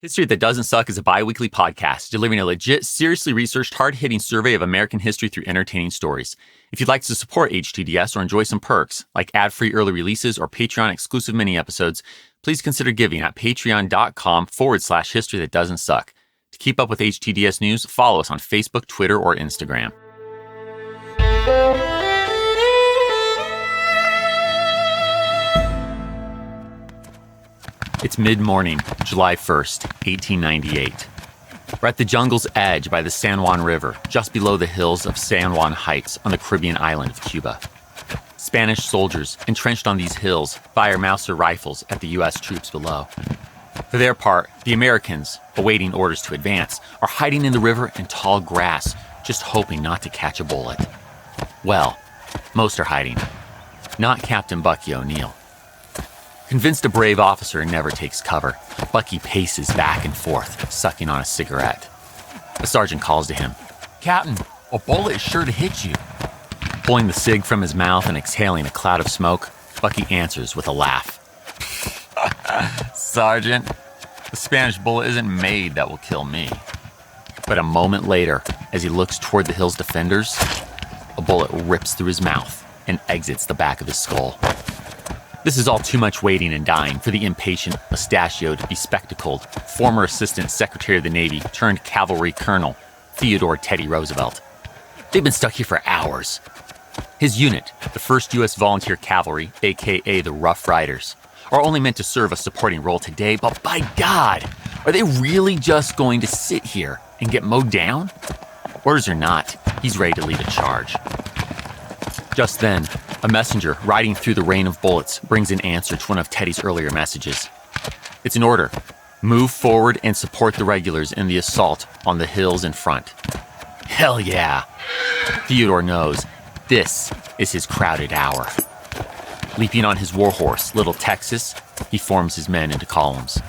History That Doesn't Suck is a bi-weekly podcast delivering a legit, seriously researched, hard-hitting survey of American history through entertaining stories. If you'd like to support HTDS or enjoy some perks, like ad-free early releases or Patreon-exclusive mini-episodes, please consider giving at patreon.com/History That Doesn't Suck. To keep up with HTDS news, follow us on Facebook, Twitter, or Instagram. It's mid-morning, July 1st, 1898. We're at the jungle's edge by the San Juan River, just below the hills of San Juan Heights on the Caribbean island of Cuba. Spanish soldiers, entrenched on these hills, fire Mauser rifles at the U.S. troops below. For their part, the Americans, awaiting orders to advance, are hiding in the river and tall grass, just hoping not to catch a bullet. Well, most are hiding. Not Captain Bucky O'Neill. Convinced a brave officer never takes cover, Bucky paces back and forth, sucking on a cigarette. A sergeant calls to him. "Captain, a bullet is sure to hit you." Pulling the cig from his mouth and exhaling a cloud of smoke, Bucky answers with a laugh. "Sergeant, the Spanish bullet isn't made that will kill me." But a moment later, as he looks toward the hill's defenders, a bullet rips through his mouth and exits the back of his skull. This is all too much waiting and dying for the impatient, mustachioed, bespectacled, former Assistant Secretary of the Navy turned cavalry colonel, Theodore Teddy Roosevelt. They've been stuck here for hours. His unit, the 1st U.S. Volunteer Cavalry, a.k.a. the Rough Riders, are only meant to serve a supporting role today, but by God, are they really just going to sit here and get mowed down? Orders or not, he's ready to lead a charge. Just then, a messenger riding through the rain of bullets brings an answer to one of Teddy's earlier messages. It's an order. Move forward and support the regulars in the assault on the hills in front. Hell yeah! Theodore knows this is his crowded hour. Leaping on his warhorse, Little Texas, he forms his men into columns.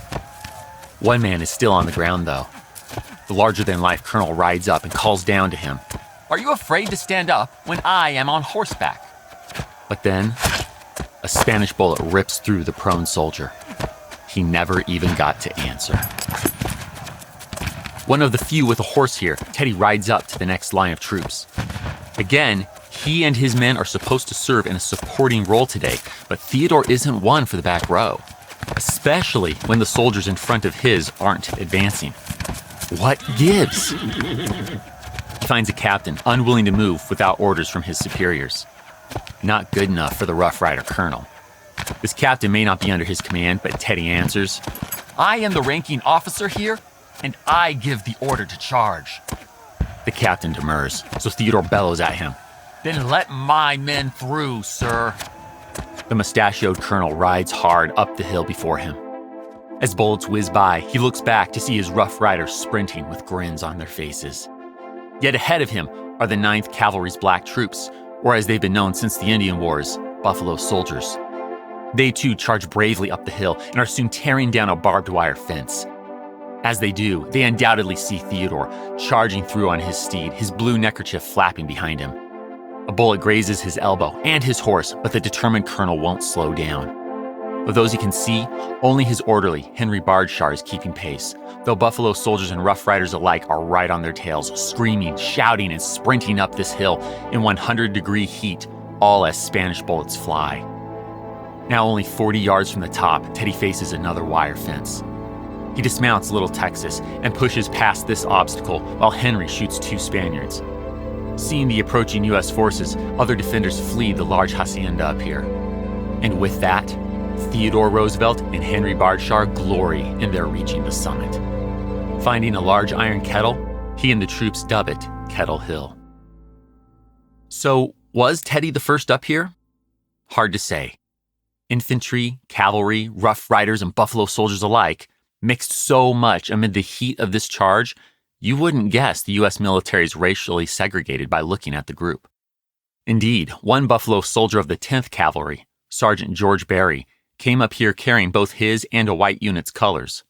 One man is still on the ground, though. The larger-than-life colonel rides up and calls down to him. "Are you afraid to stand up when I am on horseback?" But then, a Spanish bullet rips through the prone soldier. He never even got to answer. One of the few with a horse here, Teddy rides up to the next line of troops. Again, he and his men are supposed to serve in a supporting role today, but Theodore isn't one for the back row, especially when the soldiers in front of his aren't advancing. What gives? He finds a captain unwilling to move without orders from his superiors. Not good enough for the Rough Rider colonel. This captain may not be under his command, but Teddy answers, "I am the ranking officer here, and I give the order to charge." The captain demurs, so Theodore bellows at him, "Then let my men through, sir." The mustachioed colonel rides hard up the hill before him. As bullets whiz by, he looks back to see his Rough Riders sprinting with grins on their faces. Yet ahead of him are the 9th Cavalry's black troops, or as they've been known since the Indian Wars, Buffalo Soldiers. They too charge bravely up the hill and are soon tearing down a barbed wire fence. As they do, they undoubtedly see Theodore charging through on his steed, his blue neckerchief flapping behind him. A bullet grazes his elbow and his horse, but the determined colonel won't slow down. Of those he can see, only his orderly, Henry Bardshar, is keeping pace, though Buffalo Soldiers and Rough Riders alike are right on their tails, screaming, shouting, and sprinting up this hill in 100-degree heat, all as Spanish bullets fly. Now only 40 yards from the top, Teddy faces another wire fence. He dismounts Little Texas and pushes past this obstacle while Henry shoots 2 Spaniards. Seeing the approaching U.S. forces, other defenders flee the large hacienda up here. And with that, Theodore Roosevelt and Henry Bardshar glory in their reaching the summit. Finding a large iron kettle, he and the troops dub it Kettle Hill. So, was Teddy the first up here? Hard to say. Infantry, cavalry, Rough Riders, and Buffalo Soldiers alike mixed so much amid the heat of this charge, you wouldn't guess the U.S. military is racially segregated by looking at the group. Indeed, one Buffalo Soldier of the 10th Cavalry, Sergeant George Berry, came up here carrying both his and a white unit's colors.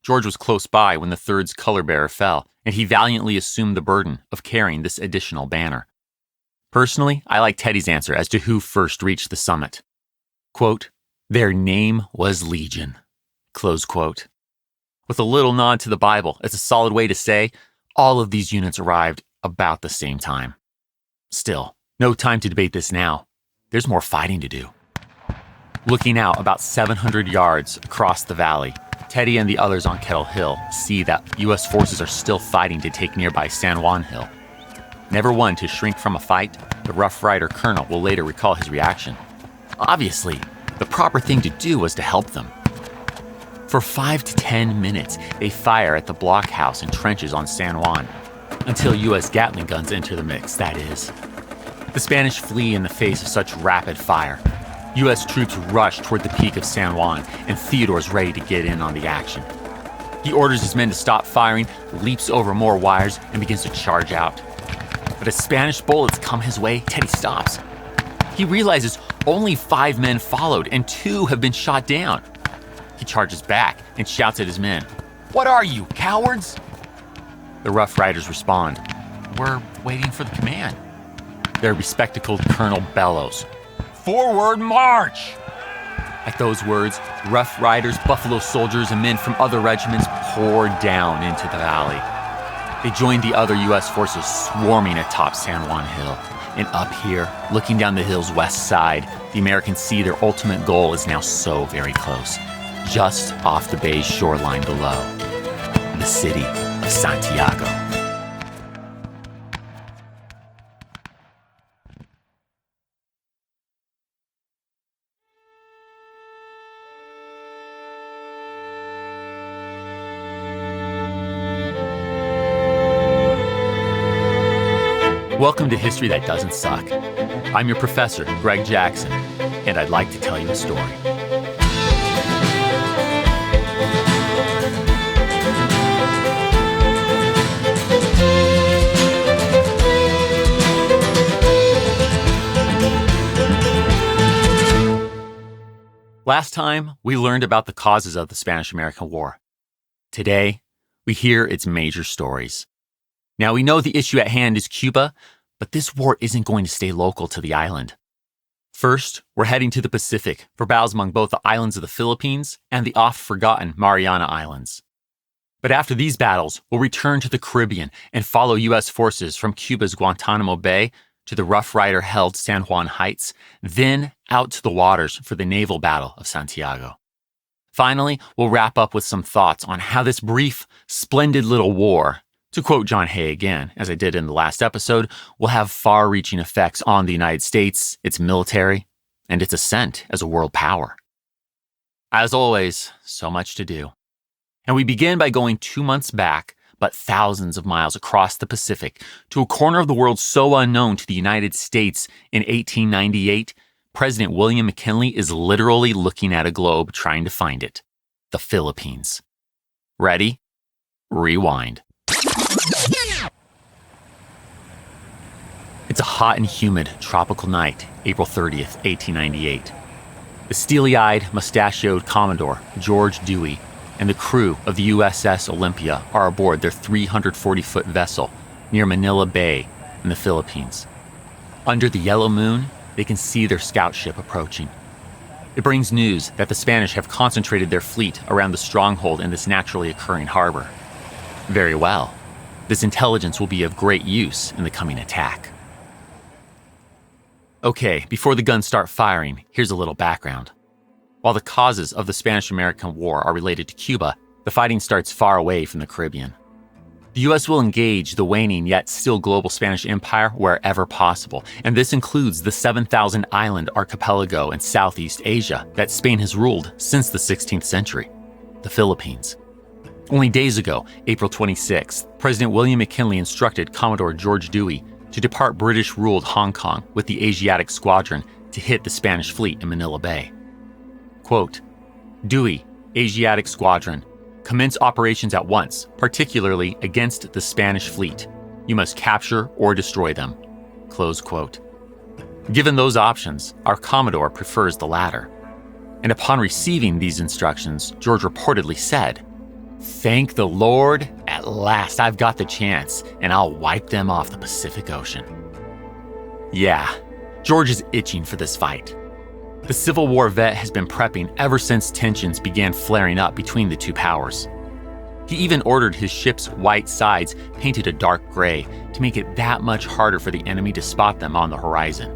George was close by when the 3rd's color bearer fell, and he valiantly assumed the burden of carrying this additional banner. Personally, I like Teddy's answer as to who first reached the summit. Quote, "Their name was Legion." Close quote. With a little nod to the Bible, it's a solid way to say all of these units arrived about the same time. Still, no time to debate this now. There's more fighting to do. Looking out about 700 yards across the valley, Teddy and the others on Kettle Hill see that U.S. forces are still fighting to take nearby San Juan Hill. Never one to shrink from a fight, the Rough Rider colonel will later recall his reaction. Obviously, the proper thing to do was to help them. For 5 to 10 minutes, they fire at the blockhouse and trenches on San Juan, until U.S. Gatling guns enter the mix, that is. The Spanish flee in the face of such rapid fire. U.S. troops rush toward the peak of San Juan, and Theodore's ready to get in on the action. He orders his men to stop firing, leaps over more wires, and begins to charge out. But as Spanish bullets come his way, Teddy stops. He realizes only 5 men followed, and 2 have been shot down. He charges back and shouts at his men, "What are you, cowards?" The Rough Riders respond, "We're waiting for the command." Their bespectacled colonel bellows, "Forward march!" At those words, Rough Riders, Buffalo Soldiers, and men from other regiments poured down into the valley. They joined the other U.S. forces swarming atop San Juan Hill. And up here, looking down the hill's west side, the Americans see their ultimate goal is now so very close, just off the bay's shoreline below, the city of Santiago. Welcome to History That Doesn't Suck. I'm your professor, Greg Jackson, and I'd like to tell you a story. Last time, we learned about the causes of the Spanish-American War. Today, we hear its major stories. Now, we know the issue at hand is Cuba, but this war isn't going to stay local to the island. First, we're heading to the Pacific for battles among both the islands of the Philippines and the oft-forgotten Mariana Islands. But after these battles, we'll return to the Caribbean and follow U.S. forces from Cuba's Guantanamo Bay to the Rough Rider-held San Juan Heights, then out to the waters for the naval battle of Santiago. Finally, we'll wrap up with some thoughts on how this brief, splendid little war, to quote John Hay again, as I did in the last episode, will have far-reaching effects on the United States, its military, and its ascent as a world power. As always, so much to do. And we begin by going 2 months back, but thousands of miles across the Pacific, to a corner of the world so unknown to the United States in 1898, President William McKinley is literally looking at a globe trying to find it. The Philippines. Ready? Rewind. It's a hot and humid tropical night, April 30th, 1898. The steely-eyed, mustachioed Commodore, George Dewey, and the crew of the USS Olympia are aboard their 340-foot vessel near Manila Bay in the Philippines. Under the yellow moon, they can see their scout ship approaching. It brings news that the Spanish have concentrated their fleet around the stronghold in this naturally occurring harbor. Very well. This intelligence will be of great use in the coming attack. Okay, before the guns start firing, here's a little background. While the causes of the Spanish-American War are related to Cuba, the fighting starts far away from the Caribbean. The U.S. will engage the waning yet still global Spanish Empire wherever possible, and this includes the 7,000-island archipelago in Southeast Asia that Spain has ruled since the 16th century, the Philippines. Only days ago, April 26th, President William McKinley instructed Commodore George Dewey to depart British-ruled Hong Kong with the Asiatic Squadron to hit the Spanish fleet in Manila Bay. Quote, "Dewey, Asiatic Squadron, commence operations at once, particularly against the Spanish fleet. You must capture or destroy them." Close quote. Given those options, our Commodore prefers the latter. And upon receiving these instructions, George reportedly said, "Thank the Lord, at last I've got the chance, and I'll wipe them off the Pacific Ocean." Yeah, George is itching for this fight. The Civil War vet has been prepping ever since tensions began flaring up between the two powers. He even ordered his ship's white sides painted a dark gray to make it that much harder for the enemy to spot them on the horizon.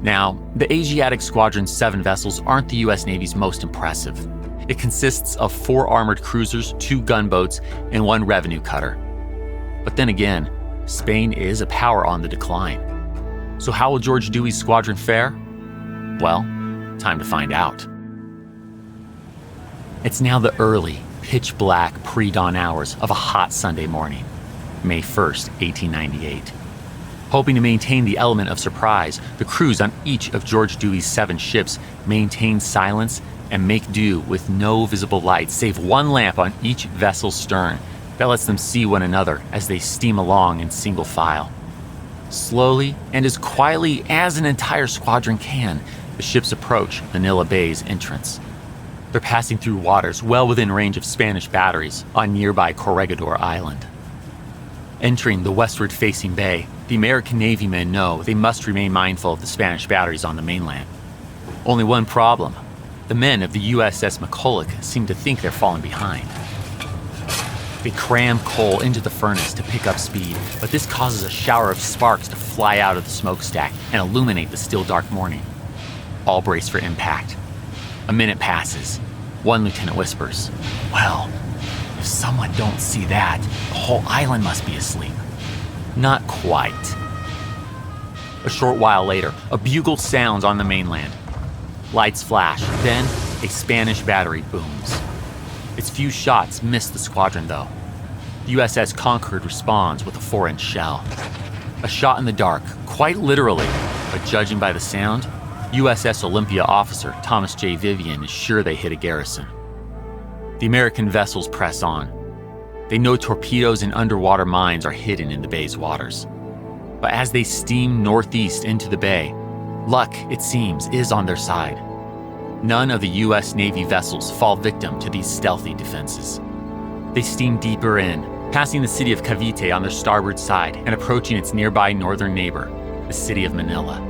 Now, the Asiatic Squadron's 7 vessels aren't the U.S. Navy's most impressive. It consists of 4 armored cruisers, 2 gunboats, and 1 revenue cutter. But then again, Spain is a power on the decline. So how will George Dewey's squadron fare? Well, time to find out. It's now the early, pitch-black pre-dawn hours of a hot Sunday morning, May 1st, 1898. Hoping to maintain the element of surprise, the crews on each of George Dewey's 7 ships maintain silence and make do with no visible light save 1 lamp on each vessel's stern that lets them see one another as they steam along in single file. Slowly and as quietly as an entire squadron can, the ships approach Manila Bay's entrance. They're passing through waters well within range of Spanish batteries on nearby Corregidor Island. Entering the westward-facing bay, the American Navy men know they must remain mindful of the Spanish batteries on the mainland. Only one problem. The men of the USS McCulloch seem to think they're falling behind. They cram coal into the furnace to pick up speed, but this causes a shower of sparks to fly out of the smokestack and illuminate the still dark morning. All brace for impact. A minute passes. One lieutenant whispers, "Well, if someone don't see that, the whole island must be asleep." Not quite. A short while later, a bugle sounds on the mainland. Lights flash, then a Spanish battery booms. Its few shots miss the squadron, though. The USS Concord responds with a 4-inch shell. A shot in the dark, quite literally, but judging by the sound, USS Olympia officer Thomas J. Vivian is sure they hit a garrison. The American vessels press on. They know torpedoes and underwater mines are hidden in the bay's waters. But as they steam northeast into the bay, luck, it seems, is on their side. None of the U.S. Navy vessels fall victim to these stealthy defenses. They steam deeper in, passing the city of Cavite on their starboard side and approaching its nearby northern neighbor, the city of Manila,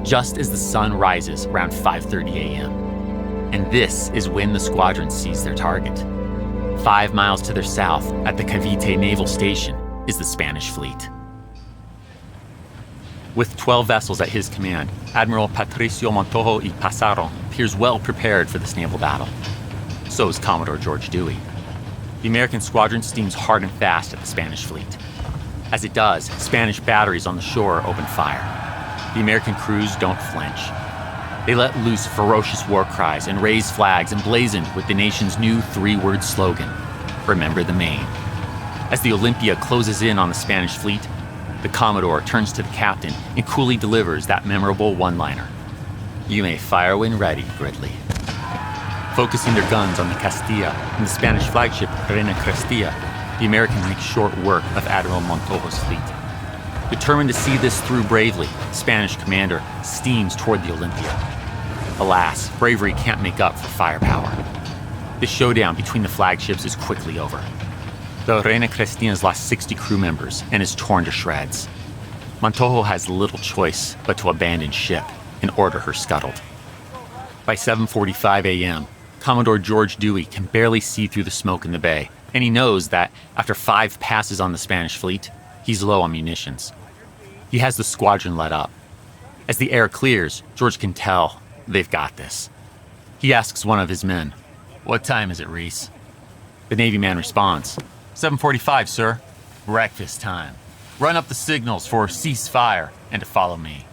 just as the sun rises around 5:30 a.m. And this is when the squadron sees their target. 5 miles to their south, at the Cavite Naval Station, is the Spanish fleet. With 12 vessels at his command, Admiral Patricio Montojo y Pizarro appears well prepared for this naval battle. So is Commodore George Dewey. The American squadron steams hard and fast at the Spanish fleet. As it does, Spanish batteries on the shore open fire. The American crews don't flinch. They let loose ferocious war cries and raise flags emblazoned with the nation's new 3-word slogan, "Remember the Maine." As the Olympia closes in on the Spanish fleet, the Commodore turns to the captain and coolly delivers that memorable one-liner, "You may fire when ready, Gridley." Focusing their guns on the Castilla and the Spanish flagship Reina Cristina, the Americans make short work of Admiral Montojo's fleet. Determined to see this through bravely, the Spanish commander steams toward the Olympia. Alas, bravery can't make up for firepower. The showdown between the flagships is quickly over. The Reina Cristina's lost 60 crew members and is torn to shreds. Montojo has little choice but to abandon ship and order her scuttled. By 7:45 a.m., Commodore George Dewey can barely see through the smoke in the bay, and he knows that after 5 passes on the Spanish fleet, he's low on munitions. He has the squadron let up. As the air clears, George can tell they've got this. He asks one of his men, "What time is it, Reese?" The Navy man responds, 7:45, sir. Breakfast time. Run up the signals for ceasefire and to follow me."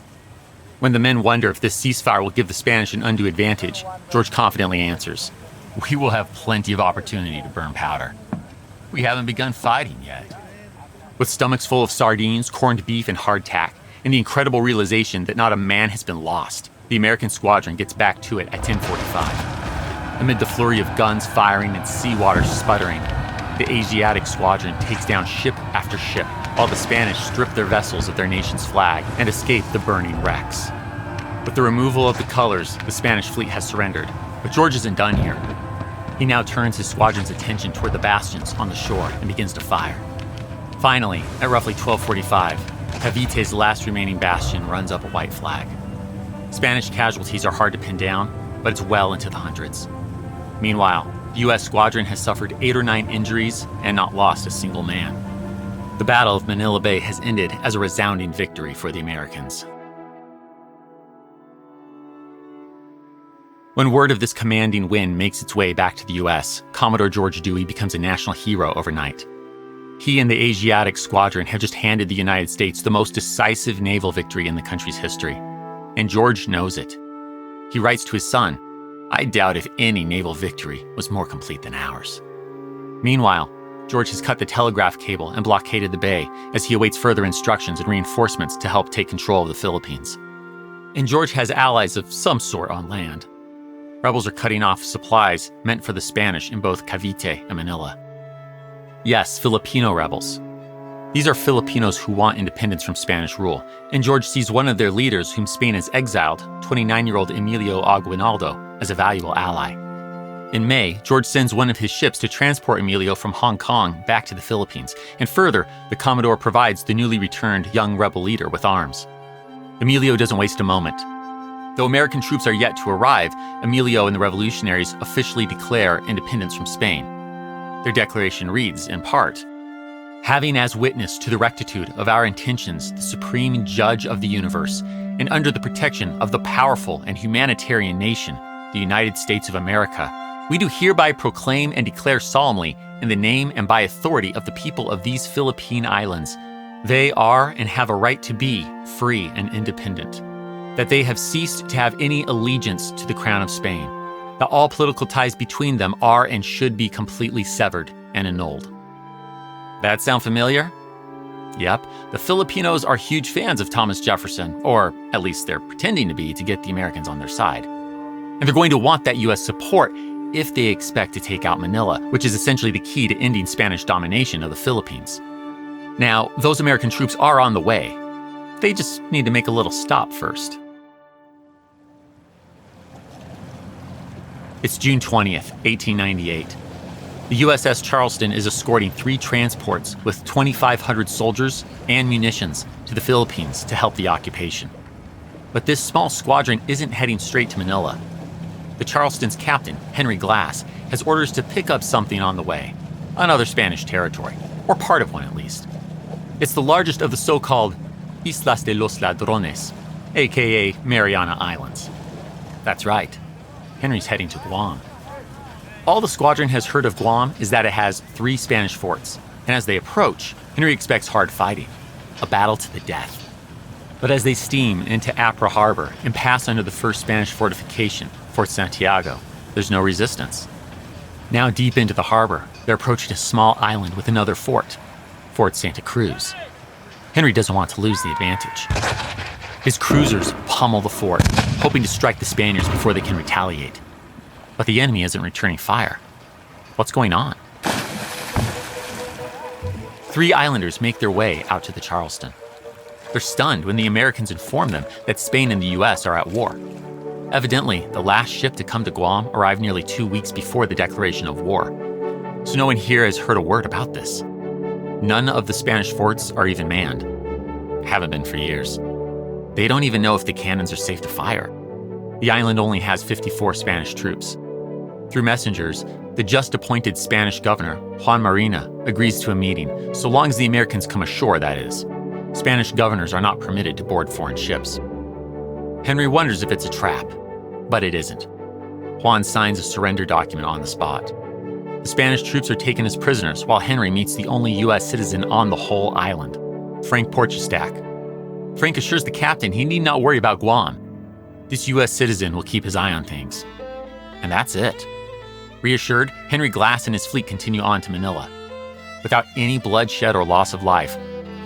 When the men wonder if this ceasefire will give the Spanish an undue advantage, George confidently answers, "We will have plenty of opportunity to burn powder. We haven't begun fighting yet." With stomachs full of sardines, corned beef, and hardtack, and the incredible realization that not a man has been lost, the American squadron gets back to it at 10:45. Amid the flurry of guns firing and seawater sputtering, the Asiatic squadron takes down ship after ship, while the Spanish strip their vessels of their nation's flag and escape the burning wrecks. With the removal of the colors, the Spanish fleet has surrendered, but George isn't done here. He now turns his squadron's attention toward the bastions on the shore and begins to fire. Finally, at roughly 12:45, Cavite's last remaining bastion runs up a white flag. Spanish casualties are hard to pin down, but it's well into the hundreds. Meanwhile, The U.S. squadron has suffered 8 or 9 injuries and not lost a single man. The Battle of Manila Bay has ended as a resounding victory for the Americans. When word of this commanding win makes its way back to the U.S., Commodore George Dewey becomes a national hero overnight. He and the Asiatic Squadron have just handed the United States the most decisive naval victory in the country's history. And George knows it. He writes to his son, "I doubt if any naval victory was more complete than ours." Meanwhile, George has cut the telegraph cable and blockaded the bay as he awaits further instructions and reinforcements to help take control of the Philippines. And George has allies of some sort on land. Rebels are cutting off supplies meant for the Spanish in both Cavite and Manila. Yes, Filipino rebels. These are Filipinos who want independence from Spanish rule, and George sees one of their leaders whom Spain has exiled, 29-year-old Emilio Aguinaldo, as a valuable ally. In May, George sends one of his ships to transport Emilio from Hong Kong back to the Philippines, and further, the Commodore provides the newly returned young rebel leader with arms. Emilio doesn't waste a moment. Though American troops are yet to arrive, Emilio and the revolutionaries officially declare independence from Spain. Their declaration reads, in part, "Having as witness to the rectitude of our intentions the supreme judge of the universe, and under the protection of the powerful and humanitarian nation, the United States of America, we do hereby proclaim and declare solemnly, in the name and by authority of the people of these Philippine Islands, they are and have a right to be free and independent, that they have ceased to have any allegiance to the Crown of Spain, that all political ties between them are and should be completely severed and annulled." That sound familiar? Yep, the Filipinos are huge fans of Thomas Jefferson, or at least they're pretending to be to get the Americans on their side. And they're going to want that U.S. support if they expect to take out Manila, which is essentially the key to ending Spanish domination of the Philippines. Now, those American troops are on the way. They just need to make a little stop first. It's June 20th, 1898. The USS Charleston is escorting 3 transports with 2,500 soldiers and munitions to the Philippines to help the occupation. But this small squadron isn't heading straight to Manila. The Charleston's captain, Henry Glass, has orders to pick up something on the way, another Spanish territory, or part of one at least. It's the largest of the so-called Islas de los Ladrones, aka Mariana Islands. That's right. Henry's heading to Guam. All the squadron has heard of Guam is that it has 3 Spanish forts, and as they approach, Henry expects hard fighting, a battle to the death. But as they steam into Apra harbor and pass under the first Spanish fortification, Fort Santiago, there's no resistance. Now deep into the harbor, they're approaching a small island with another fort, Fort Santa Cruz. Henry doesn't want to lose the advantage. His cruisers pummel the fort, hoping to strike the Spaniards before they can retaliate. But the enemy isn't returning fire. What's going on? 3 islanders make their way out to the Charleston. They're stunned when the Americans inform them that Spain and the U.S. are at war. Evidently, the last ship to come to Guam arrived nearly 2 weeks before the declaration of war. So no one here has heard a word about this. None of the Spanish forts are even manned. Haven't been for years. They don't even know if the cannons are safe to fire. The island only has 54 Spanish troops. Through messengers, the just-appointed Spanish governor, Juan agrees to a meeting, so long as the Americans come ashore, that is. Spanish governors are not permitted to board foreign ships. Henry wonders if it's a trap, but it isn't. Juan signs a surrender document on the spot. The Spanish troops are taken as prisoners, while Henry meets the only U.S. citizen on the whole island, Frank Porchestack. Frank assures the captain he need not worry about Guam. This U.S. citizen will keep his eye on things. And that's it. Reassured, Henry Glass and his fleet continue on to Manila. Without any bloodshed or loss of life,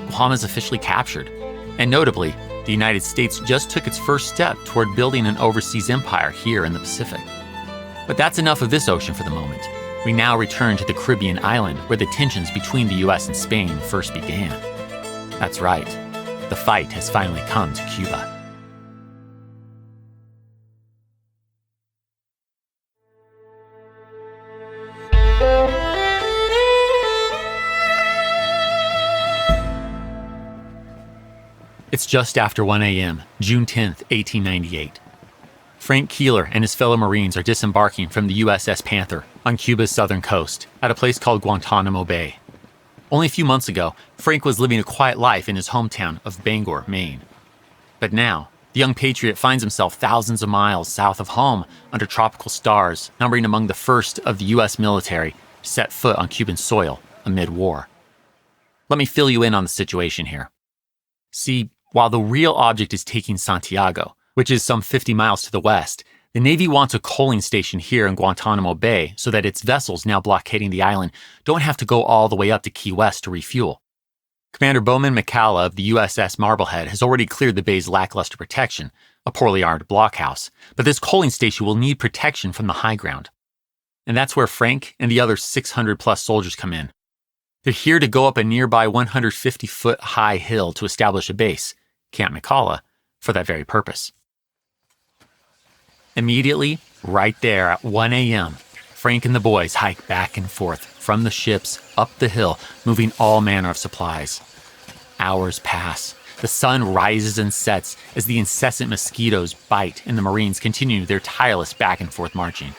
Guam is officially captured. And notably, the United States just took its first step toward building an overseas empire here in the Pacific. But that's enough of this ocean for the moment. We now return to the Caribbean island where the tensions between the U.S. and Spain first began. That's right. The fight has finally come to Cuba. It's just after 1 a.m., June 10th, 1898. Frank Keeler and his fellow Marines are disembarking from the USS Panther, on Cuba's southern coast, at a place called Guantanamo Bay. Only a few months ago, Frank was living a quiet life in his hometown of Bangor, Maine. But now, the young patriot finds himself thousands of miles south of home under tropical stars, numbering among the first of the U.S. military to set foot on Cuban soil amid war. Let me fill you in on the situation here. See, while the real object is taking Santiago, which is some 50 miles to the west, the Navy wants a coaling station here in Guantanamo Bay so that its vessels now blockading the island don't have to go all the way up to Key West to refuel. Commander Bowman McCalla of the USS Marblehead has already cleared the bay's lackluster protection, a poorly armed blockhouse, but this coaling station will need protection from the high ground. And that's where Frank and the other 600-plus soldiers come in. They're here to go up a nearby 150-foot high hill to establish a base, Camp McCalla, for that very purpose. Immediately, right there at 1 a.m., Frank and the boys hike back and forth from the ships up the hill, moving all manner of supplies. Hours pass. The sun rises and sets as the incessant mosquitoes bite and the Marines continue their tireless back and forth marching.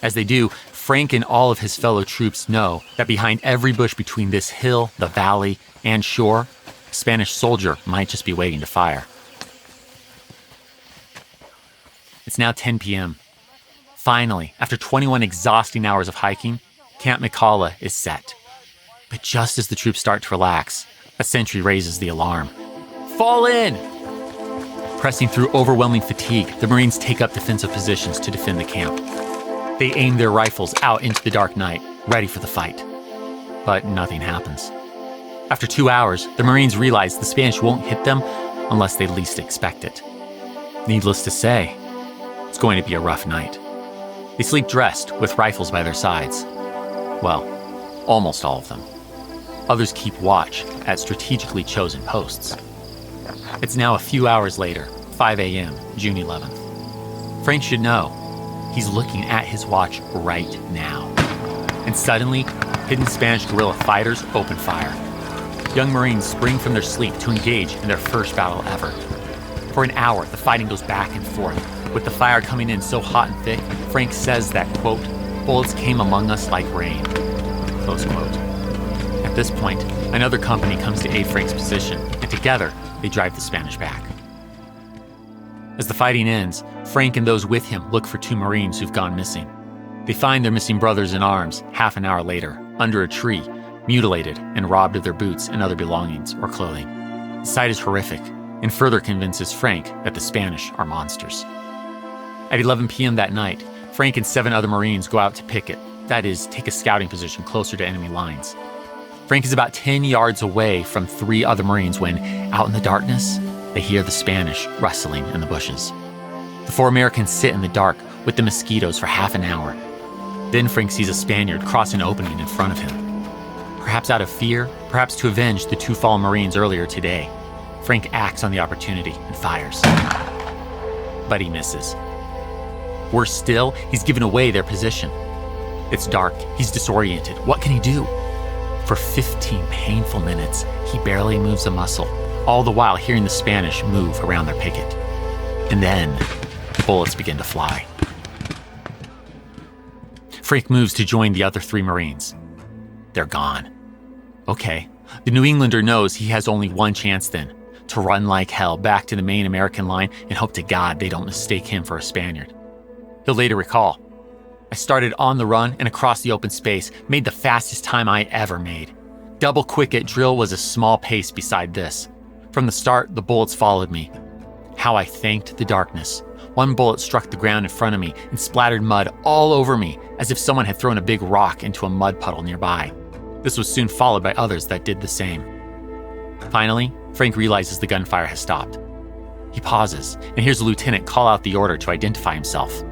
As they do, Frank and all of his fellow troops know that behind every bush between this hill, the valley, and shore, a Spanish soldier might just be waiting to fire. It's now 10 p.m. Finally, after 21 exhausting hours of hiking, Camp McCalla is set. But just as the troops start to relax, a sentry raises the alarm. Fall in! Pressing through overwhelming fatigue, the Marines take up defensive positions to defend the camp. They aim their rifles out into the dark night, ready for the fight. But nothing happens. After 2 hours, the Marines realize the Spanish won't hit them unless they least expect it. Needless to say, it's going to be a rough night. They sleep dressed with rifles by their sides. Well, almost all of them. Others keep watch at strategically chosen posts. It's now a few hours later, 5 a.m., June 11th. Frank should know. He's looking at his watch right now. And suddenly, hidden Spanish guerrilla fighters open fire. Young Marines spring from their sleep to engage in their first battle ever. For an hour, the fighting goes back and forth, with the fire coming in so hot and thick, Frank says that, quote, bullets came among us like rain, close quote. At this point, another company comes to aid Frank's position, and together, they drive the Spanish back. As the fighting ends, Frank and those with him look for 2 Marines who've gone missing. They find their missing brothers in arms half an hour later, under a tree, mutilated and robbed of their boots and other belongings or clothing. The sight is horrific, and further convinces Frank that the Spanish are monsters. At 11 p.m. that night, Frank and 7 other Marines go out to picket, that is, take a scouting position closer to enemy lines. Frank is about 10 yards away from 3 other Marines when, out in the darkness, they hear the Spanish rustling in the bushes. The 4 Americans sit in the dark with the mosquitoes for half an hour. Then Frank sees a Spaniard cross an opening in front of him. Perhaps out of fear, perhaps to avenge the 2 fallen Marines earlier today, Frank acts on the opportunity and fires. But he misses. Worse still, he's given away their position. It's dark, he's disoriented. What can he do? For 15 painful minutes, he barely moves a muscle, all the while hearing the Spanish move around their picket. And then, bullets begin to fly. Frank moves to join the other 3 Marines. They're gone. Okay, the New Englander knows he has only one chance then, to run like hell back to the main American line and hope to God they don't mistake him for a Spaniard. He'll later recall, I started on the run and across the open space, made the fastest time I ever made. Double quick at drill was a small pace beside this. From the start, the bullets followed me. How I thanked the darkness. One bullet struck the ground in front of me and splattered mud all over me, as if someone had thrown a big rock into a mud puddle nearby. This was soon followed by others that did the same. Finally, Frank realizes the gunfire has stopped. He pauses and hears a lieutenant call out the order to identify himself.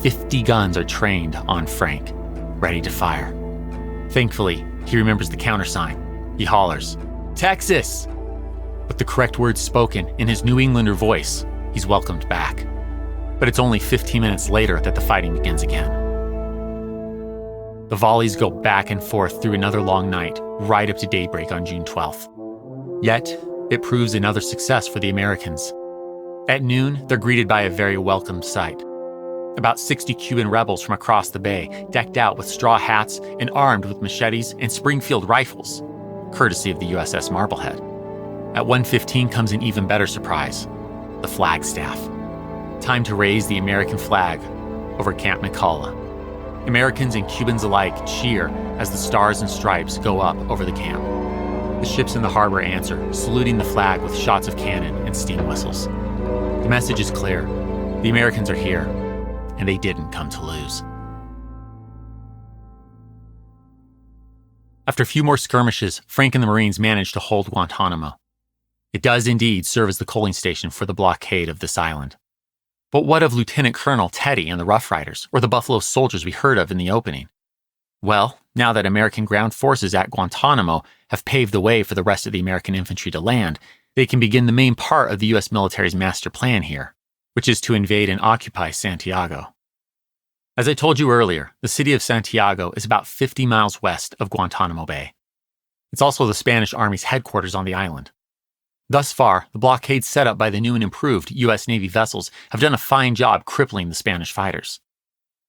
50 guns are trained on Frank, ready to fire. Thankfully, he remembers the countersign. He hollers, "Texas!" With the correct words spoken in his New Englander voice, he's welcomed back. But it's only 15 minutes later that the fighting begins again. The volleys go back and forth through another long night, right up to daybreak on June 12th. Yet, it proves another success for the Americans. At noon, they're greeted by a very welcome sight. About 60 Cuban rebels from across the bay, decked out with straw hats and armed with machetes and Springfield rifles, courtesy of the USS Marblehead. At 1:15 comes an even better surprise, the flagstaff. Time to raise the American flag over Camp McCullough. Americans and Cubans alike cheer as the stars and stripes go up over the camp. The ships in the harbor answer, saluting the flag with shots of cannon and steam whistles. The message is clear. The Americans are here, and they didn't come to lose. After a few more skirmishes, Frank and the Marines managed to hold Guantanamo. It does indeed serve as the coaling station for the blockade of this island. But what of Lieutenant Colonel Teddy and the Rough Riders, or the Buffalo Soldiers we heard of in the opening? Well, now that American ground forces at Guantanamo have paved the way for the rest of the American infantry to land, they can begin the main part of the U.S. military's master plan here, which is to invade and occupy Santiago. As I told you earlier, the city of Santiago is about 50 miles west of Guantanamo Bay. It's also the Spanish Army's headquarters on the island. Thus far, the blockades set up by the new and improved U.S. Navy vessels have done a fine job crippling the Spanish fighters.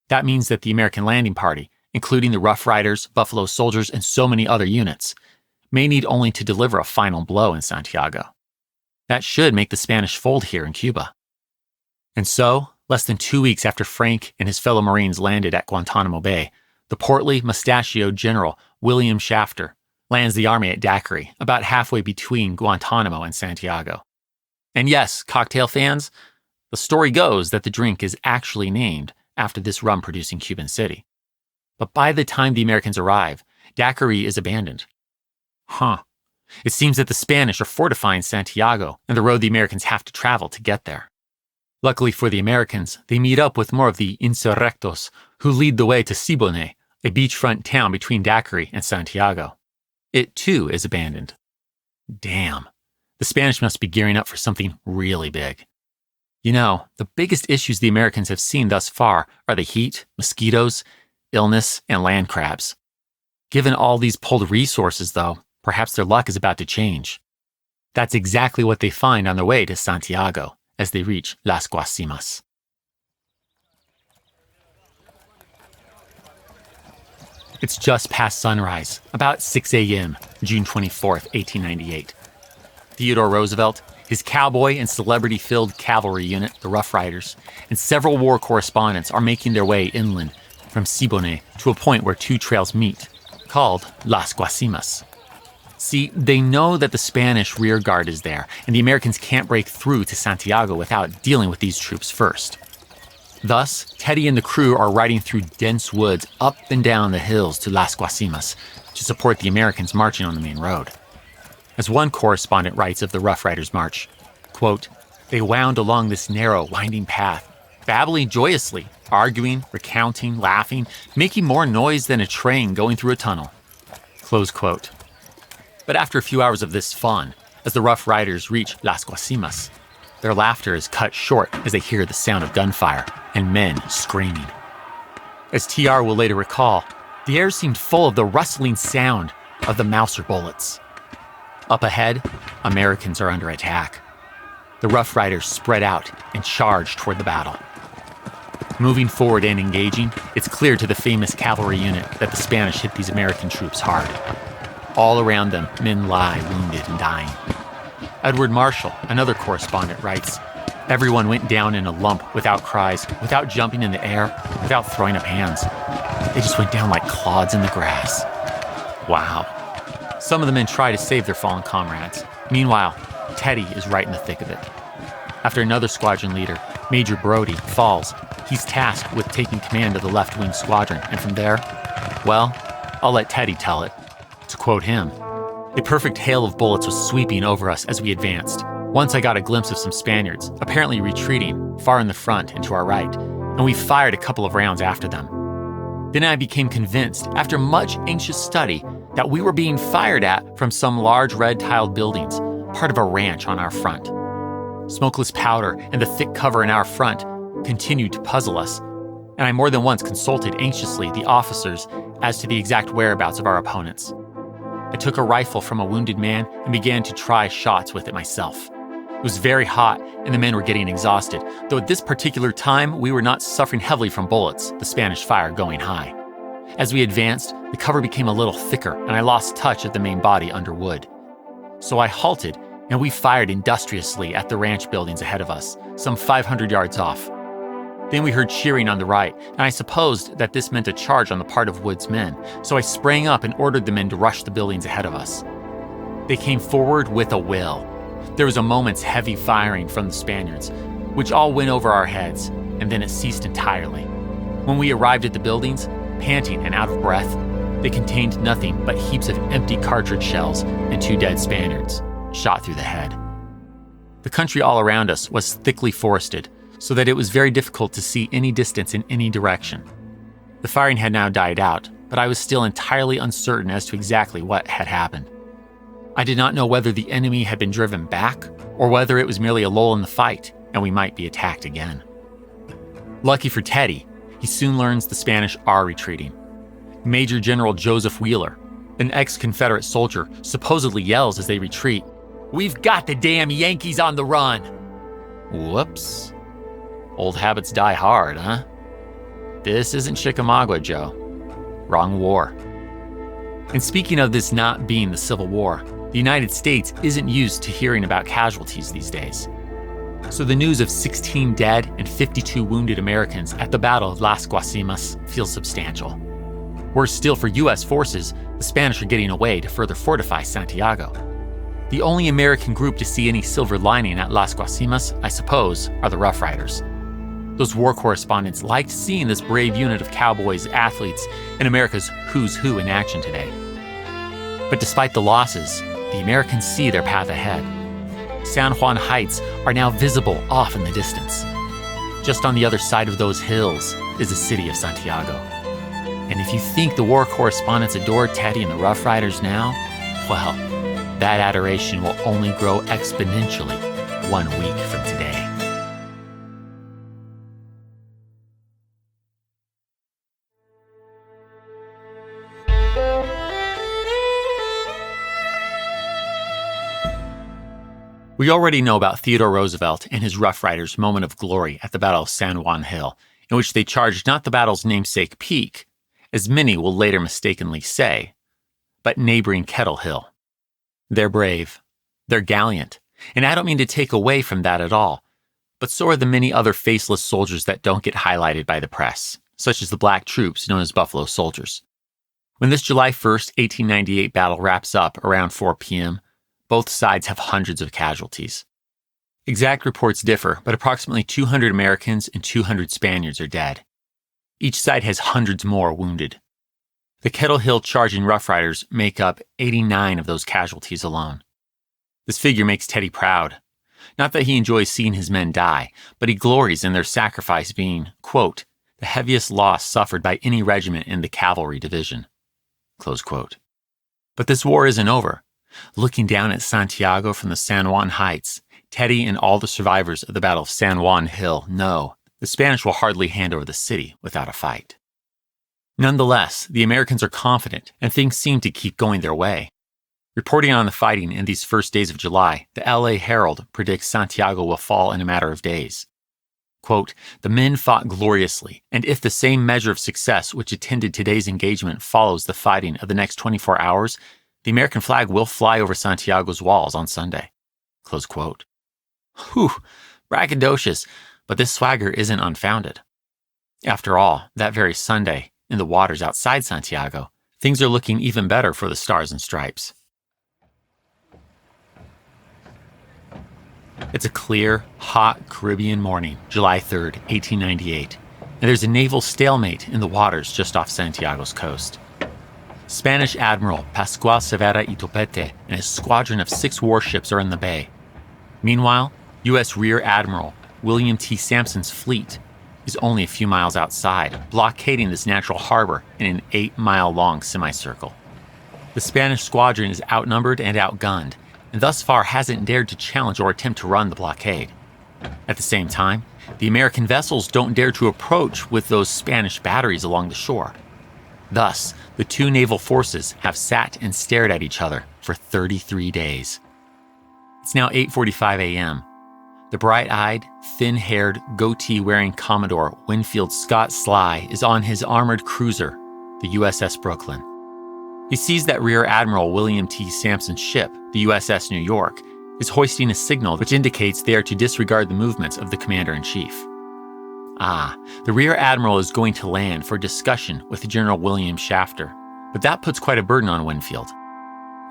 That means that the American landing party, including the Rough Riders, Buffalo Soldiers, and so many other units, may need only to deliver a final blow in Santiago. That should make the Spanish fold here in Cuba. And so, less than 2 weeks after Frank and his fellow Marines landed at Guantanamo Bay, the portly, mustachioed General William Shafter lands the army at Daiquiri, about halfway between Guantanamo and Santiago. And yes, cocktail fans, the story goes that the drink is actually named after this rum-producing Cuban city. But by the time the Americans arrive, Daiquiri is abandoned. It seems that the Spanish are fortifying Santiago and the road the Americans have to travel to get there. Luckily for the Americans, they meet up with more of the insurrectos, who lead the way to Siboney, a beachfront town between Daiquiri and Santiago. It, too, is abandoned. Damn. The Spanish must be gearing up for something really big. You know, the biggest issues the Americans have seen thus far are the heat, mosquitoes, illness, and land crabs. Given all these pulled resources, though, perhaps their luck is about to change. That's exactly what they find on their way to Santiago as they reach Las Guasimas. It's just past sunrise, about 6 a.m., June 24th, 1898. Theodore Roosevelt, his cowboy and celebrity-filled cavalry unit, the Rough Riders, and several war correspondents are making their way inland from Siboney to a point where two trails meet, called Las Guasimas. See, they know that the Spanish rear guard is there, and the Americans can't break through to Santiago without dealing with these troops first. Thus, Teddy and the crew are riding through dense woods up and down the hills to Las Guasimas to support the Americans marching on the main road. As one correspondent writes of the Rough Riders' march, quote, "They wound along this narrow, winding path, babbling joyously, arguing, recounting, laughing, making more noise than a train going through a tunnel." Close quote. But after a few hours of this fun, as the Rough Riders reach Las Guasimas, their laughter is cut short as they hear the sound of gunfire and men screaming. As TR will later recall, the air seemed full of the rustling sound of the Mauser bullets. Up ahead, Americans are under attack. The Rough Riders spread out and charge toward the battle. Moving forward and engaging, it's clear to the famous cavalry unit that the Spanish hit these American troops hard. All around them, men lie wounded and dying. Edward Marshall, another correspondent, writes, "Everyone went down in a lump without cries, without jumping in the air, without throwing up hands. They just went down like clods in the grass." Wow. Some of the men try to save their fallen comrades. Meanwhile, Teddy is right in the thick of it. After another squadron leader, Major Brody, falls, he's tasked with taking command of the left-wing squadron, and from there, well, I'll let Teddy tell it. To quote him, "A perfect hail of bullets was sweeping over us as we advanced. Once I got a glimpse of some Spaniards, apparently retreating, far in the front and to our right, and we fired a couple of rounds after them. Then I became convinced, after much anxious study, that we were being fired at from some large red-tiled buildings, part of a ranch on our front. Smokeless powder and the thick cover in our front continued to puzzle us, and I more than once consulted anxiously the officers as to the exact whereabouts of our opponents. I took a rifle from a wounded man and began to try shots with it myself. It was very hot, and the men were getting exhausted, though at this particular time, we were not suffering heavily from bullets, the Spanish fire going high. As we advanced, the cover became a little thicker, and I lost touch of the main body under wood. So I halted, and we fired industriously at the ranch buildings ahead of us, some 500 yards off. Then we heard cheering on the right, and I supposed that this meant a charge on the part of Wood's men, so I sprang up and ordered the men to rush the buildings ahead of us. They came forward with a will. There was a moment's heavy firing from the Spaniards, which all went over our heads, and then it ceased entirely. When we arrived at the buildings, panting and out of breath, they contained nothing but heaps of empty cartridge shells and 2 dead Spaniards, shot through the head. The country all around us was thickly forested, so that it was very difficult to see any distance in any direction. The firing had now died out, but I was still entirely uncertain as to exactly what had happened. I did not know whether the enemy had been driven back, or whether it was merely a lull in the fight, and we might be attacked again. Lucky for Teddy, he soon learns the Spanish are retreating. Major General Joseph Wheeler, an ex-Confederate soldier, supposedly yells as they retreat, "We've got the damn Yankees on the run!" Whoops. Old habits die hard, huh? This isn't Chickamauga, Joe. Wrong war. And speaking of this not being the Civil War, the United States isn't used to hearing about casualties these days. So the news of 16 dead and 52 wounded Americans at the Battle of Las Guasimas feels substantial. Worse still for U.S. forces, the Spanish are getting away to further fortify Santiago. The only American group to see any silver lining at Las Guasimas, I suppose, are the Rough Riders. Those war correspondents liked seeing this brave unit of cowboys, athletes, and America's who's who in action today. But despite the losses, the Americans see their path ahead. San Juan Heights are now visible off in the distance. Just on the other side of those hills is the city of Santiago. And if you think the war correspondents adore Teddy and the Rough Riders now, well, that adoration will only grow exponentially 1 week from today. We already know about Theodore Roosevelt and his Rough Riders' moment of glory at the Battle of San Juan Hill, in which they charged not the battle's namesake peak, as many will later mistakenly say, but neighboring Kettle Hill. They're brave, they're gallant, and I don't mean to take away from that at all, but so are the many other faceless soldiers that don't get highlighted by the press, such as the black troops known as Buffalo Soldiers. When this July 1st, 1898 battle wraps up around 4 p.m., both sides have hundreds of casualties. Exact reports differ, but approximately 200 Americans and 200 Spaniards are dead. Each side has hundreds more wounded. The Kettle Hill charging Rough Riders make up 89 of those casualties alone. This figure makes Teddy proud. Not that he enjoys seeing his men die, but he glories in their sacrifice being, quote, the heaviest loss suffered by any regiment in the cavalry division, close quote. But this war isn't over. Looking down at Santiago from the San Juan Heights, Teddy and all the survivors of the Battle of San Juan Hill know the Spanish will hardly hand over the city without a fight. Nonetheless, the Americans are confident and things seem to keep going their way. Reporting on the fighting in these first days of July, the LA Herald predicts Santiago will fall in a matter of days. Quote, the men fought gloriously, and if the same measure of success which attended today's engagement follows the fighting of the next 24 hours, the American flag will fly over Santiago's walls on Sunday. Close quote. Whew, braggadocious, but this swagger isn't unfounded. After all, that very Sunday, in the waters outside Santiago, things are looking even better for the Stars and Stripes. It's a clear, hot Caribbean morning, July 3rd, 1898, and there's a naval stalemate in the waters just off Santiago's coast. Spanish Admiral Pascual Cervera y Topete and his squadron of 6 warships are in the bay. Meanwhile, U.S. Rear Admiral William T. Sampson's fleet is only a few miles outside, blockading this natural harbor in an 8-mile-long semicircle. The Spanish squadron is outnumbered and outgunned, and thus far hasn't dared to challenge or attempt to run the blockade. At the same time, the American vessels don't dare to approach with those Spanish batteries along the shore. Thus, the two naval forces have sat and stared at each other for 33 days. It's now 8:45 a.m., The bright-eyed, thin-haired, goatee-wearing Commodore Winfield Scott Sly is on his armored cruiser, the USS Brooklyn. He sees that Rear Admiral William T. Sampson's ship, the USS New York, is hoisting a signal which indicates they are to disregard the movements of the Commander-in-Chief. The Rear Admiral is going to land for discussion with General William Shafter, but that puts quite a burden on Winfield.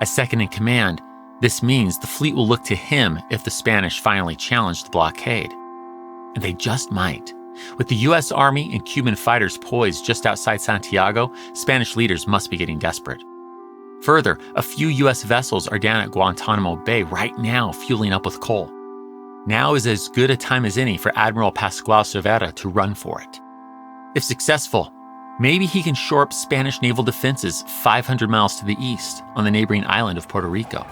As second-in-command, this means the fleet will look to him if the Spanish finally challenge the blockade. And they just might. With the U.S. Army and Cuban fighters poised just outside Santiago, Spanish leaders must be getting desperate. Further, a few U.S. vessels are down at Guantanamo Bay right now fueling up with coal. Now is as good a time as any for Admiral Pascual Cervera to run for it. If successful, maybe he can shore up Spanish naval defenses 500 miles to the east on the neighboring island of Puerto Rico.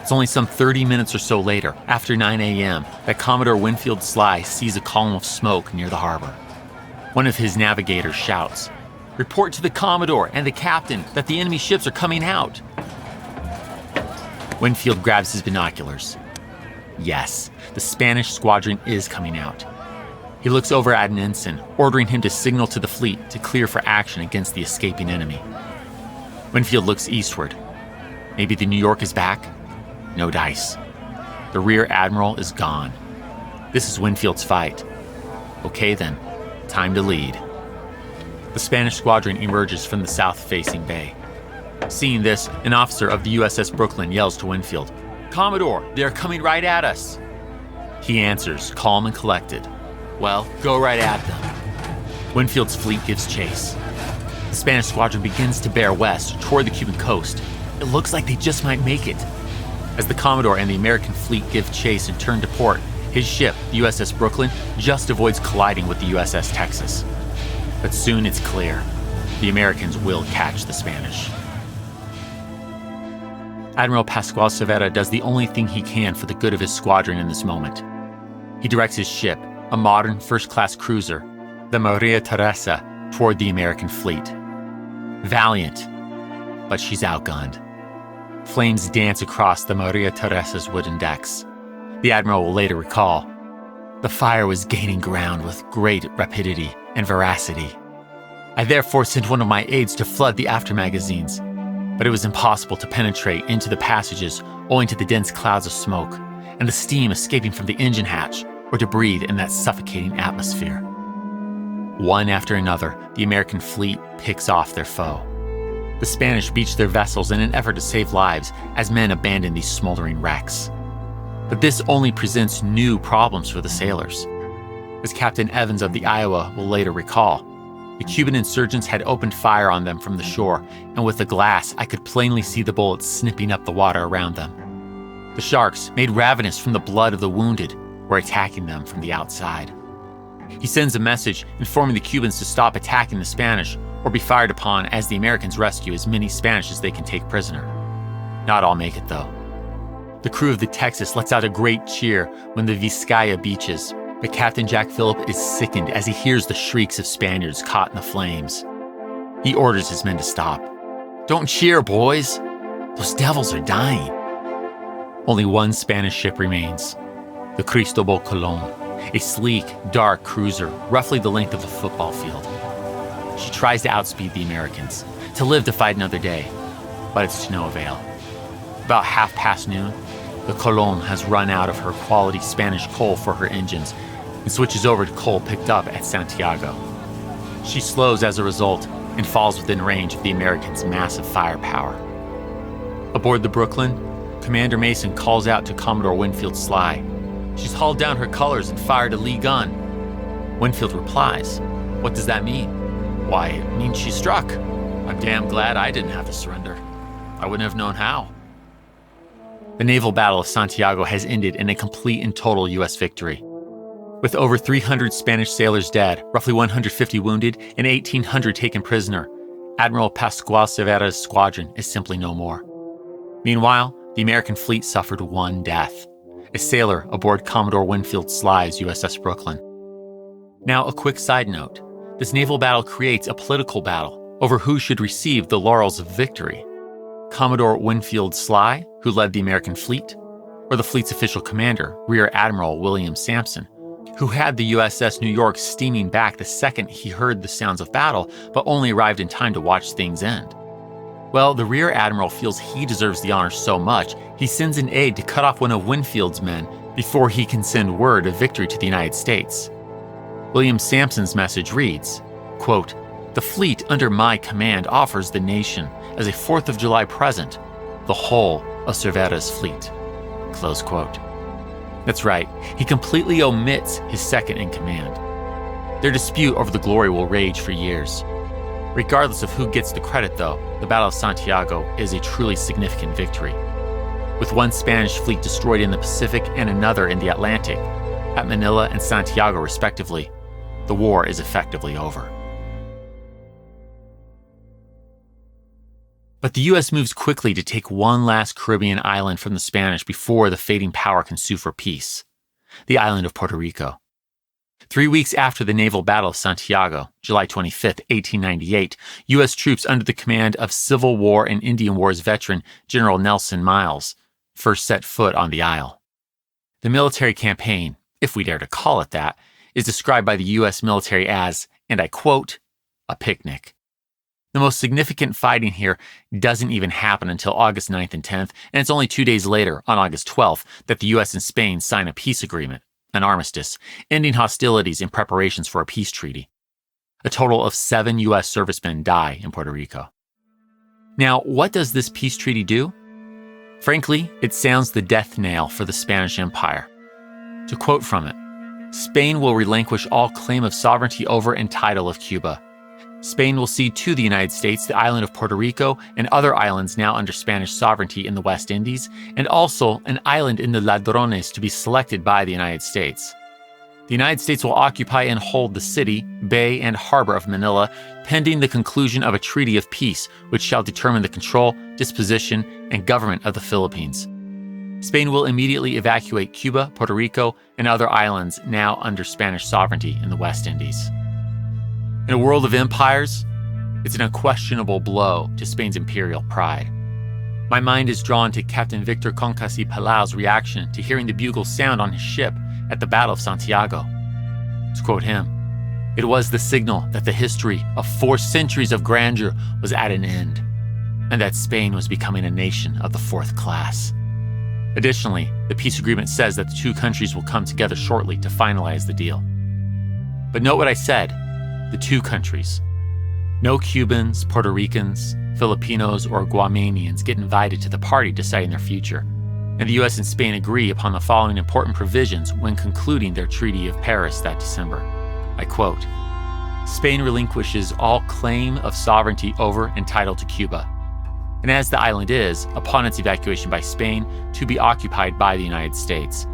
It's only some 30 minutes or so later, after 9 a.m., that Commodore Winfield Sly sees a column of smoke near the harbor. One of his navigators shouts, "Report to the Commodore and the captain that the enemy ships are coming out." Winfield grabs his binoculars. Yes, the Spanish squadron is coming out. He looks over at an ensign, ordering him to signal to the fleet to clear for action against the escaping enemy. Winfield looks eastward. Maybe the New York is back? No dice. The Rear Admiral is gone. This is Winfield's fight. Okay then, time to lead. The Spanish squadron emerges from the south-facing bay. Seeing this, an officer of the USS Brooklyn yells to Winfield, "Commodore, they are coming right at us." He answers, calm and collected, "Well, go right at them." Winfield's fleet gives chase. The Spanish squadron begins to bear west toward the Cuban coast. It looks like they just might make it. As the Commodore and the American fleet give chase and turn to port, his ship, the USS Brooklyn, just avoids colliding with the USS Texas. But soon it's clear, the Americans will catch the Spanish. Admiral Pascual Cervera does the only thing he can for the good of his squadron in this moment. He directs his ship, a modern first-class cruiser, the Maria Teresa, toward the American fleet. Valiant, but she's outgunned. Flames dance across the Maria Teresa's wooden decks. The admiral will later recall, "The fire was gaining ground with great rapidity and veracity. I therefore sent one of my aides to flood the after magazines, but it was impossible to penetrate into the passages owing to the dense clouds of smoke and the steam escaping from the engine hatch, or to breathe in that suffocating atmosphere." One after another, the American fleet picks off their foe. The Spanish beach their vessels in an effort to save lives as men abandon these smoldering wrecks. But this only presents new problems for the sailors. As Captain Evans of the Iowa will later recall, the Cuban insurgents had opened fire on them from the shore, and with the glass I could plainly see the bullets snipping up the water around them. The sharks, made ravenous from the blood of the wounded, were attacking them from the outside. He sends a message informing the Cubans to stop attacking the Spanish or be fired upon as the Americans rescue as many Spanish as they can take prisoner. Not all make it, though. The crew of the Texas lets out a great cheer when the Vizcaya beaches, but Captain Jack Phillip is sickened as he hears the shrieks of Spaniards caught in the flames. He orders his men to stop. "Don't cheer, boys. Those devils are dying." Only one Spanish ship remains, the Cristobal Colon, a sleek, dark cruiser roughly the length of a football field. She tries to outspeed the Americans, to live to fight another day, but it's to no avail. About noon, the Colon has run out of her quality Spanish coal for her engines and switches over to coal picked up at Santiago. She slows as a result and falls within range of the Americans' massive firepower. Aboard the Brooklyn, Commander Mason calls out to Commodore Winfield Sly. "She's hauled down her colors and fired a lee gun." Winfield replies, "What does that mean?" "Why, it means she struck. I'm damn glad I didn't have to surrender. I wouldn't have known how." The naval battle of Santiago has ended in a complete and total U.S. victory. With over 300 Spanish sailors dead, roughly 150 wounded, and 1,800 taken prisoner, Admiral Pascual Cervera's squadron is simply no more. Meanwhile, the American fleet suffered one death, a sailor aboard Commodore Winfield Sly's USS Brooklyn. Now, a quick side note. This naval battle creates a political battle over who should receive the laurels of victory. Commodore Winfield Sly, who led the American fleet, or the fleet's official commander, Rear Admiral William Sampson, who had the USS New York steaming back the second he heard the sounds of battle, but only arrived in time to watch things end. Well, the Rear Admiral feels he deserves the honor so much, he sends an aide to cut off one of Winfield's men before he can send word of victory to the United States. William Sampson's message reads, quote, "The fleet under my command offers the nation, as a 4th of July present, the whole of Cervera's fleet." Close quote. That's right, he completely omits his second in command. Their dispute over the glory will rage for years. Regardless of who gets the credit, though, the Battle of Santiago is a truly significant victory. With one Spanish fleet destroyed in the Pacific and another in the Atlantic, at Manila and Santiago respectively, the war is effectively over. But the U.S. moves quickly to take one last Caribbean island from the Spanish before the fading power can sue for peace, the island of Puerto Rico. 3 weeks after the naval battle of Santiago, July 25, 1898, U.S. troops under the command of Civil War and Indian Wars veteran General Nelson Miles first set foot on the isle. The military campaign, if we dare to call it that, is described by the U.S. military as, and I quote, a picnic. The most significant fighting here doesn't even happen until August 9th and 10th, and it's only 2 days later, on August 12th, that the U.S. and Spain sign a peace agreement, an armistice, ending hostilities in preparations for a peace treaty. A total of 7 U.S. servicemen die in Puerto Rico. Now, what does this peace treaty do? Frankly, it sounds the death knell for the Spanish Empire. To quote from it, "Spain will relinquish all claim of sovereignty over and title of Cuba. Spain will cede to the United States the island of Puerto Rico and other islands now under Spanish sovereignty in the West Indies, and also an island in the Ladrones to be selected by the United States. The United States will occupy and hold the city, bay, and harbor of Manila, pending the conclusion of a treaty of peace, which shall determine the control, disposition, and government of the Philippines. Spain will immediately evacuate Cuba, Puerto Rico, and other islands now under Spanish sovereignty in the West Indies." In a world of empires, it's an unquestionable blow to Spain's imperial pride. My mind is drawn to Captain Victor Concas y Palau's reaction to hearing the bugle sound on his ship at the Battle of Santiago. To quote him, "It was the signal that the history of 4 centuries of grandeur was at an end, and that Spain was becoming a nation of the 4th class." Additionally, the peace agreement says that the 2 countries will come together shortly to finalize the deal. But note what I said, the 2 countries. No Cubans, Puerto Ricans, Filipinos, or Guamanians get invited to the party deciding their future, and the U.S. and Spain agree upon the following important provisions when concluding their Treaty of Paris that December. I quote, "Spain relinquishes all claim of sovereignty over and title to Cuba, and as the island is, upon its evacuation by Spain, to be occupied by the United States.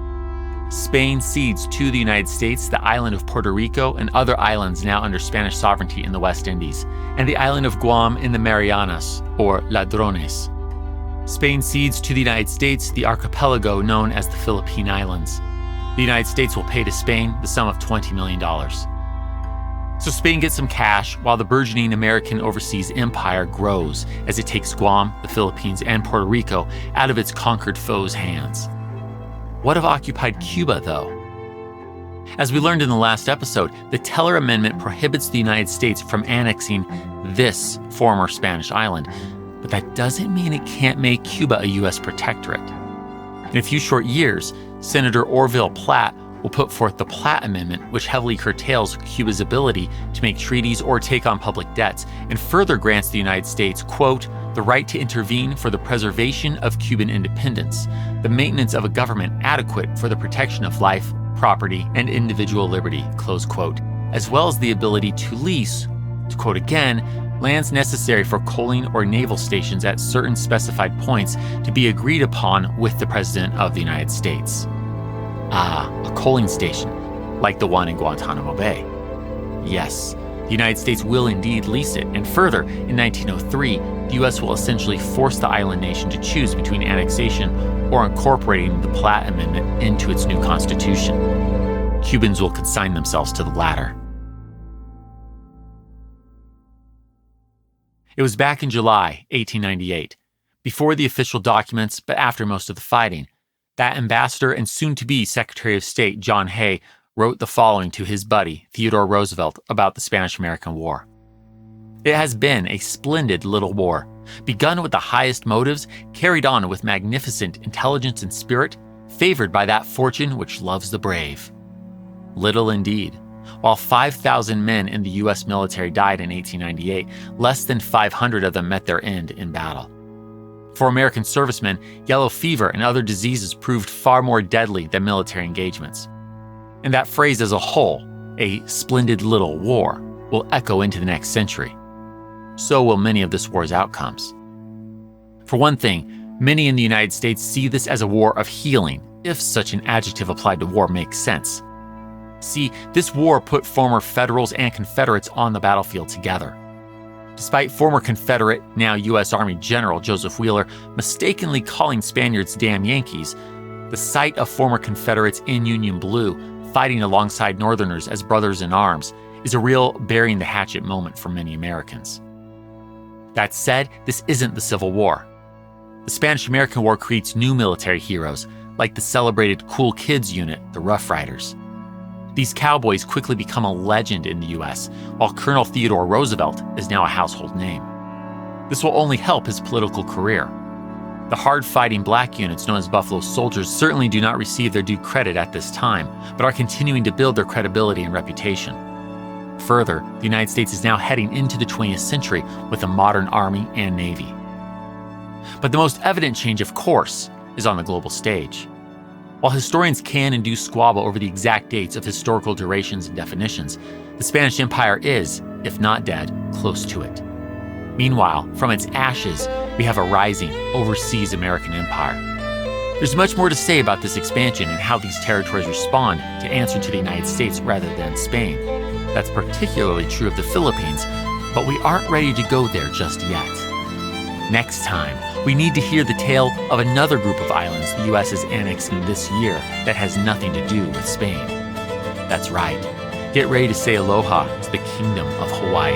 Spain cedes to the United States the island of Puerto Rico and other islands now under Spanish sovereignty in the West Indies, and the island of Guam in the Marianas, or Ladrones. Spain cedes to the United States the archipelago known as the Philippine Islands. The United States will pay to Spain the sum of $20 million. So Spain gets some cash while the burgeoning American overseas empire grows as it takes Guam, the Philippines, and Puerto Rico out of its conquered foes' hands. What of occupied Cuba, though? As we learned in the last episode, the Teller Amendment prohibits the United States from annexing this former Spanish island, but that doesn't mean it can't make Cuba a U.S. protectorate. In a few short years, Senator Orville Platt will put forth the Platt Amendment, which heavily curtails Cuba's ability to make treaties or take on public debts, and further grants the United States, quote, "the right to intervene for the preservation of Cuban independence, the maintenance of a government adequate for the protection of life, property, and individual liberty," close quote, as well as the ability to lease, to quote again, "lands necessary for coaling or naval stations at certain specified points to be agreed upon with the President of the United States." Ah, a coaling station, like the one in Guantanamo Bay. Yes, the United States will indeed lease it, and further, in 1903, the U.S. will essentially force the island nation to choose between annexation or incorporating the Platt Amendment into its new constitution. Cubans will consign themselves to the latter. It was back in July 1898, before the official documents but after most of the fighting, That ambassador and soon-to-be Secretary of State John Hay wrote the following to his buddy, Theodore Roosevelt, about the Spanish-American War. It has been a splendid little war, begun with the highest motives, carried on with magnificent intelligence and spirit, favored by that fortune which loves the brave. Little indeed. While 5,000 men in the U.S. military died in 1898, less than 500 of them met their end in battle. For American servicemen, yellow fever and other diseases proved far more deadly than military engagements. And that phrase as a whole, a splendid little war, will echo into the next century. So will many of this war's outcomes. For one thing, many in the United States see this as a war of healing, if such an adjective applied to war makes sense. See, this war put former Federals and Confederates on the battlefield together. Despite former Confederate, now U.S. Army General Joseph Wheeler mistakenly calling Spaniards damn Yankees, the sight of former Confederates in Union blue fighting alongside Northerners as brothers in arms is a real burying the hatchet moment for many Americans. That said, this isn't the Civil War. The Spanish-American War creates new military heroes, like the celebrated Cool Kids unit, the Rough Riders. These cowboys quickly become a legend in the U.S., while Colonel Theodore Roosevelt is now a household name. This will only help his political career. The hard-fighting black units known as Buffalo Soldiers certainly do not receive their due credit at this time, but are continuing to build their credibility and reputation. Further, the United States is now heading into the 20th century with a modern army and navy. But the most evident change, of course, is on the global stage. While historians can and do squabble over the exact dates of historical durations and definitions, the Spanish Empire is, if not dead, close to it. Meanwhile, from its ashes, we have a rising, overseas American empire. There's much more to say about this expansion and how these territories respond to answer to the United States rather than Spain. That's particularly true of the Philippines, but we aren't ready to go there just yet. Next time, we need to hear the tale of another group of islands the U.S. is annexing this year that has nothing to do with Spain. That's right. Get ready to say aloha to the Kingdom of Hawaii.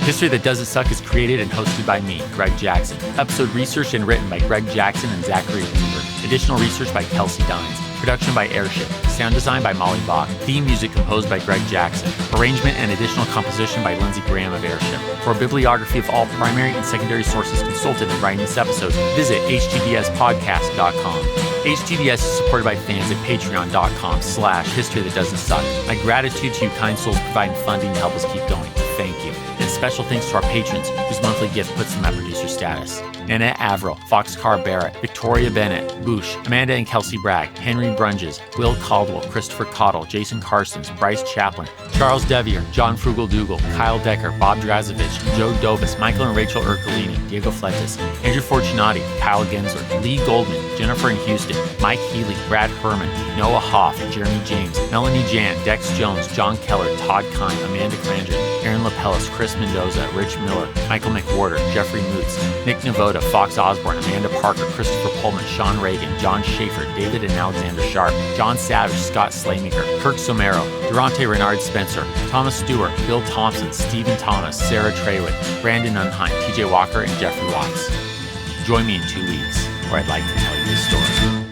History That Doesn't Suck is created and hosted by me, Greg Jackson. Episode researched and written by Greg Jackson and Zachary Weaver. Additional research by Kelsey Dines. Production by Airship. Sound design by Molly Bach. Theme music composed by Greg Jackson. Arrangement and additional composition by Lindsey Graham of Airship. For a bibliography of all primary and secondary sources consulted in writing this episode, visit htdspodcast.com. HTDS is supported by fans at patreon.com/history that doesn't suck. My gratitude to you kind souls providing funding to help us keep going. Thank you. And special thanks to our patrons, whose monthly gift puts them at producer status. Nanette Averill, Foxcar Barrett, Victoria Bennett, Boosh, Amanda and Kelsey Bragg, Henry Brunges, Will Caldwell, Christopher Cottle, Jason Carstens, Bryce Chaplin, Charles Devier, John Frugal Dougal, Kyle Decker, Bob Drazovich, Joe Dobis, Michael and Rachel Ercolini, Diego Fletes, Andrew Fortunati, Kyle Gensler, Lee Goldman, Jennifer in Houston, Mike Healy, Brad Herman, Noah Hoff, Jeremy James, Melanie Jan, Dex Jones, John Keller, Todd Kine, Amanda Cranger, Aaron Lapellis, Chris Mendoza, Rich Miller, Michael McWhorter, Jeffrey Moots, Nick Navoda, Fox Osborne, Amanda Parker, Christopher Pullman, Sean Reagan, John Schaefer, David and Alexander Sharp, John Savage, Scott Slaymaker, Kirk Somero, Durante Renard Spencer, Thomas Stewart, Bill Thompson, Stephen Thomas, Sarah Traywick, Brandon Unheim, TJ Walker, and Jeffrey Watts. Join me in 2 weeks, where I'd like to tell you this story.